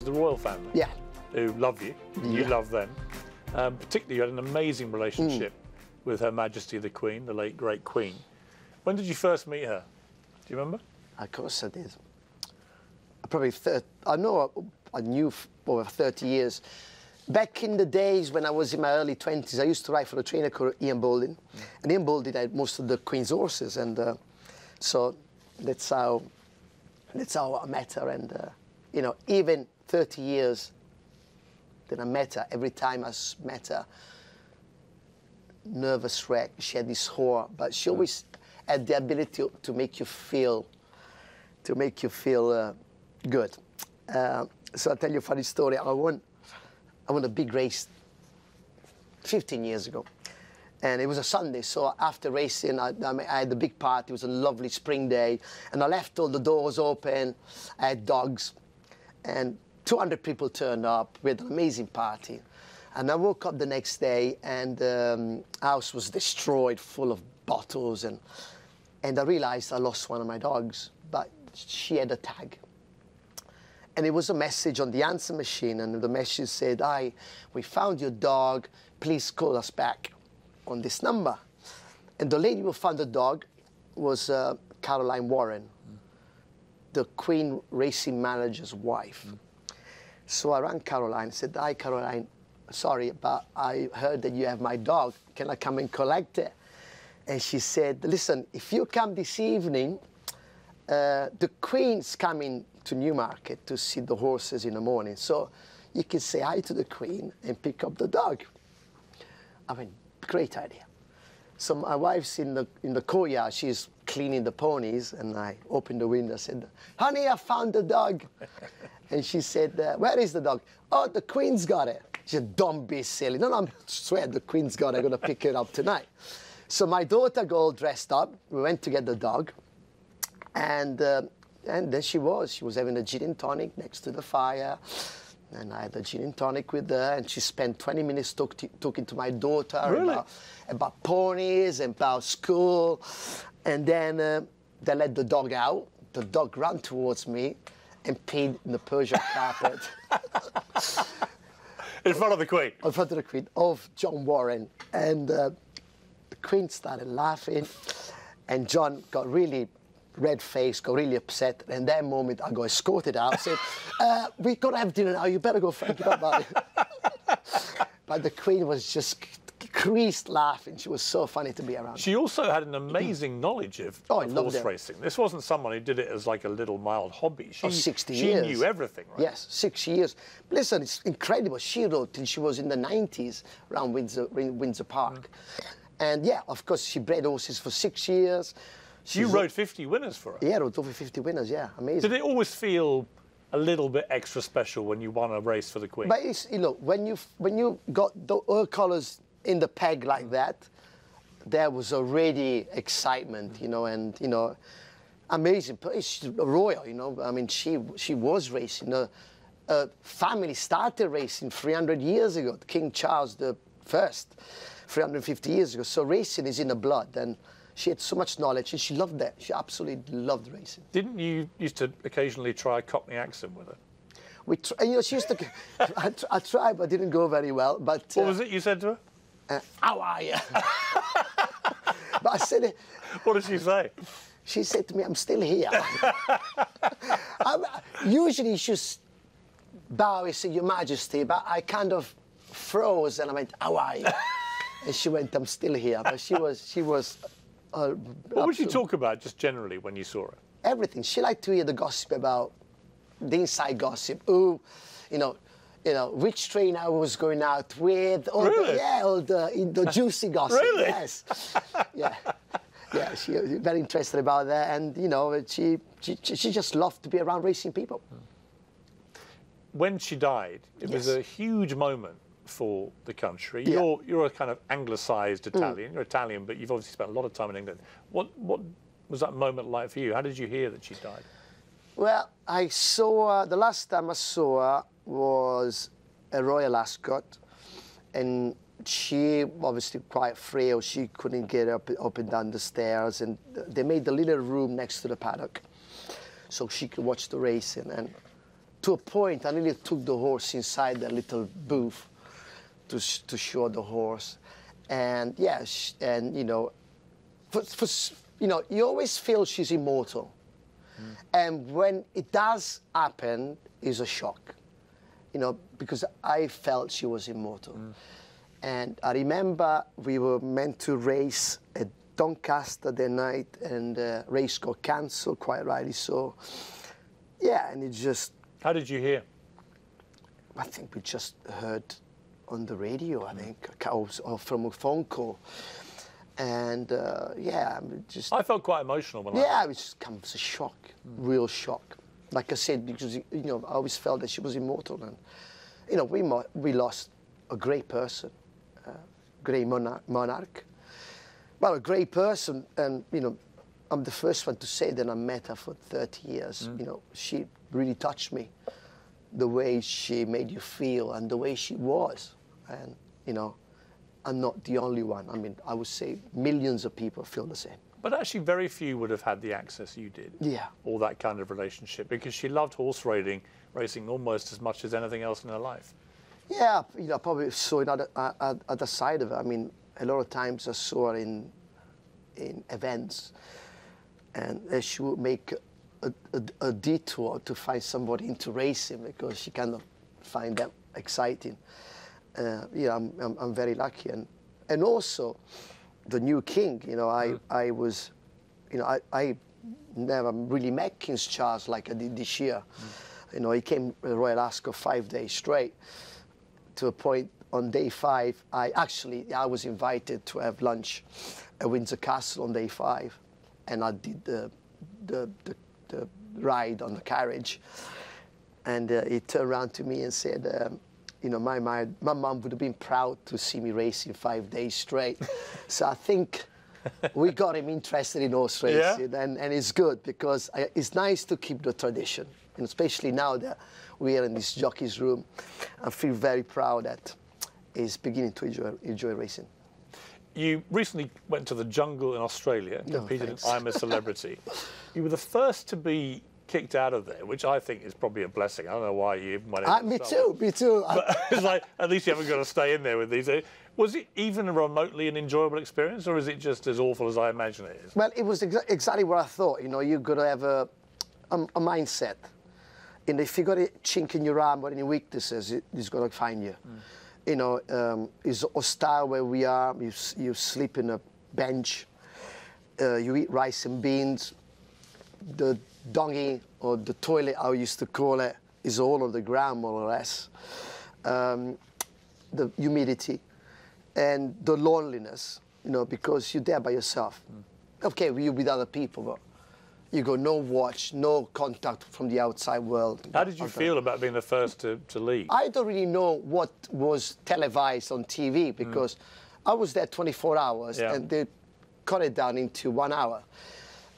The royal family, Yeah. who love you, you love them. Particularly, you had an amazing relationship with Her Majesty the Queen, the late great Queen. When did you first meet her? Do you remember? Of course I did. I knew over 30 years. Back in the days when I was in my early 20s, I used to ride for a trainer called Ian Baldwin. And Ian Baldwin had most of the Queen's horses. And so that's how I met her. And, you know, even 30 years that I met her, every time I met her, nervous wreck, she had this horror, but she always had the ability to make you feel good. So I'll tell you a funny story. I won a big race 15 years ago. And it was a Sunday, so after racing, I had a big party. It was a lovely spring day. And I left all the doors open. I had dogs. And 200 people turned up. We had an amazing party. And I woke up the next day, and the house was destroyed, full of bottles. And I realized I lost one of my dogs, but she had a tag. And it was a message on the answer machine, and the message said, "Hi, we found your dog. Please call us back on this number." And the lady who found the dog was Caroline Warren, the Queen racing manager's wife. So I rang Caroline and said, "Hi, Caroline, sorry, but I heard that you have my dog. Can I come and collect it?" And she said, "Listen, if you come this evening, the Queen's coming to Newmarket to see the horses in the morning, so you can say hi to the Queen and pick up the dog." I mean, great idea. So my wife's in the courtyard, she's cleaning the ponies, and I opened the window and said, "Honey, I found the dog." And she said, "Where is the dog?" "Oh, the Queen's got it." She said, "Don't be silly." "No, I swear the Queen's got it. I'm going to pick it up tonight." So my daughter got all dressed up. We went to get the dog. And then she was having a gin and tonic next to the fire. And I had a gin and tonic with her, and she spent 20 minutes talking to my daughter about ponies and about school. And then they let the dog out. The dog ran towards me and peed in the Persian carpet. In front of the Queen? In front of the Queen, of John Warren. And the Queen started laughing, and John got really red face, got really upset. And that moment, I got escorted out, said, "We got to have dinner now, you better go, Frankie, bye-bye." But the Queen was just creased laughing. She was so funny to be around. She also had an amazing knowledge of horse racing. This wasn't someone who did it as like a little mild hobby. She, 60 years. She knew everything, right? Yes, 6 years. Listen, it's incredible. She rode till she was in the 90s around Windsor Park. And yeah, of course, she bred horses for 6 years. You rode 50 winners for her? Yeah, I rode over 50 winners, yeah, amazing. Did it always feel a little bit extra special when you won a race for the Queen? But it's, you know, when you got her colours in the peg like that, there was already excitement, you know, and, you know, amazing. She's royal, you know. I mean, she was racing. Her family started racing 300 years ago, King Charles I, 350 years ago. So racing is in the blood, and she had so much knowledge, and she loved that. She absolutely loved racing. Didn't you used to occasionally try a Cockney accent with her? You know, she used to. I tried, but it didn't go very well. But what was it you said to her? "How are you?" But I said it. What did she say? She said to me, "I'm still here." Usually she just bow and say, "Your Majesty," but I kind of froze and I went, "How are you?" And she went, "I'm still here." But she was. What would you talk about just generally when you saw her? Everything. She liked to hear the gossip about the inside gossip. Who, you know, which trainer I was going out with. All the juicy gossip. Really? Yes. Yeah. Yeah, she was very interested about that, and you know, she just loved to be around racing people. When she died, it was a huge moment for the country. Yeah. You're a kind of anglicised Italian. You're Italian, but you've obviously spent a lot of time in England. What was that moment like for you? How did you hear that she died? Well, I saw her, the last time I saw her was a Royal Ascot, and she obviously quite frail. She couldn't get up and down the stairs, and they made a little room next to the paddock so she could watch the racing. And to a point, I nearly took the horse inside the little booth to show the horse. And yeah, and you know, you always feel she's immortal. And when it does happen, it's a shock, you know, because I felt she was immortal. And I remember we were meant to race at Doncaster that night, and the race got cancelled, quite rightly so. Yeah, and it just... How did you hear? I think we just heard on the radio, I think, or from a phone call. And yeah, just... I felt quite emotional when yeah, it just comes a shock, real shock. Like I said, because, you know, I always felt that she was immortal. And, you know, we lost a great person, great monarch. Well, a great person, and, you know, I'm the first one to say that I met her for 30 years. You know, she really touched me, the way she made you feel and the way she was. And, you know, I'm not the only one. I mean, I would say millions of people feel the same. But actually very few would have had the access you did. Yeah. Or that kind of relationship, because she loved horse racing almost as much as anything else in her life. Yeah, you know, probably saw another other side of it. I mean, a lot of times I saw her in events, and she would make a detour to find somebody into racing because she kind of find that exciting. Yeah, I'm very lucky, and also the new king. You know, I was, you know, I never really met King Charles like I did this year. You know, he came to Royal Ascot 5 days straight. To a point on day 5, I was invited to have lunch at Windsor Castle on day 5, and I did the ride on the carriage, and he turned around to me and said, you know, my mum would have been proud to see me racing 5 days straight. So I think we got him interested in horse racing, yeah. and it's good because it's nice to keep the tradition, and especially now that we are in this jockey's room. I feel very proud that he's beginning to enjoy racing. You recently went to the jungle in Australia, competed in I'm a Celebrity. You were the first to be kicked out of there, which I think is probably a blessing. I don't know why you even went in. Me too. But it's like, at least you haven't got to stay in there with these. Was it even remotely an enjoyable experience, or is it just as awful as I imagine it is? Well, it was exactly what I thought. You know, you've got to have a mindset. And if you got a chink in your arm or any weaknesses, it's going to find you. You know, it's hostile where we are. You sleep in a bench. You eat rice and beans. The dongy, or the toilet, I used to call it, is all on the ground, more or less. The humidity and the loneliness, you know, because you're there by yourself. Okay, you're with other people, but you got no watch, no contact from the outside world. How did you feel about being the first to leave? I don't really know what was televised on TV because I was there 24 hours and they cut it down into 1 hour.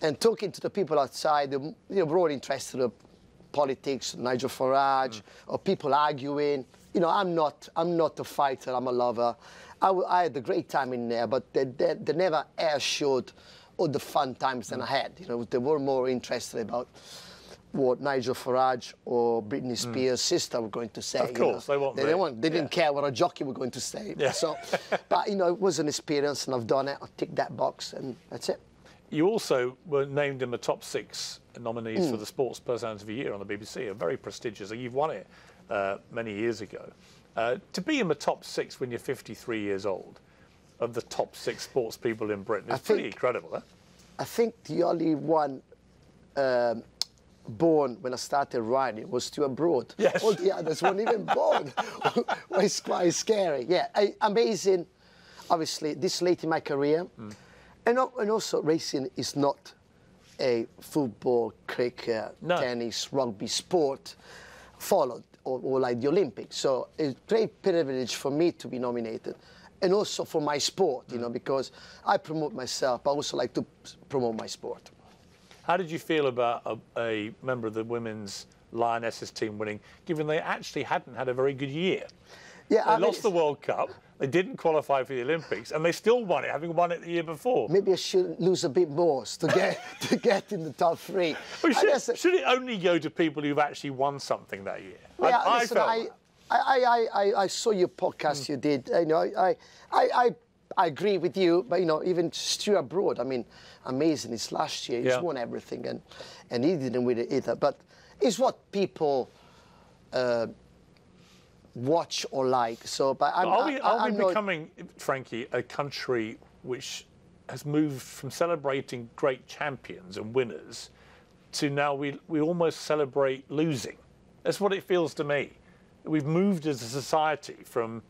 And talking to the people outside, they were all interested in politics, Nigel Farage, or people arguing. You know, I'm not a fighter, I'm a lover. I had a great time in there, but they never air showed all the fun times that I had. You know, they were more interested about what Nigel Farage or Britney Spears' sister were going to say. Of course, you know? They didn't care what a jockey were going to say. Yeah. So, but you know, it was an experience, and I've done it. I ticked that box, and that's it. You also were named in the top 6 nominees for the Sports Personality of the Year on the BBC, a very prestigious. You've won it many years ago. To be in the top 6 when you're 53 years old, of the top 6 sports people in Britain, is pretty incredible, huh? I think the only one born when I started riding was Stuart Broad. Yes. All the others weren't even born. It's quite scary. Yeah, amazing. Obviously, this late in my career. And also, racing is not a football, cricket, tennis, rugby sport followed, or like the Olympics. So it's a great privilege for me to be nominated. And also for my sport, you know, because I promote myself, but I also like to promote my sport. How did you feel about a member of the women's Lionesses team winning, given they actually hadn't had a very good year? Yeah, they lost the World Cup. They didn't qualify for the Olympics, and they still won it, having won it the year before. Maybe I should lose a bit more to get in the top 3. Well, should it only go to people who've actually won something that year? Yeah, I listen, felt I saw your podcast you did. You know, I agree with you, but you know, even Stuart Broad, I mean, amazing. It's last year. He's won everything, and he didn't win it either. But it's what people watch or like. So, but are we becoming, Frankie, a country which has moved from celebrating great champions and winners to now we almost celebrate losing? That's what it feels to me. We've moved as a society from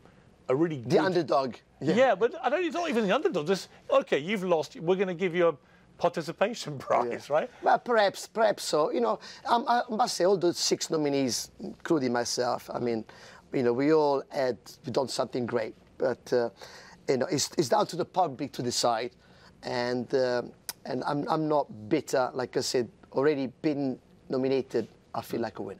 a really good... The underdog. Yeah, but it's not even the underdog. Just, OK, you've lost. We're going to give you a participation prize, right? Well, perhaps so. You know, I must say, all those 6 nominees, including myself, I mean, you know, we've done something great. But, you know, it's down to the public to decide. And I'm not bitter. Like I said, already been nominated, I feel like a winner.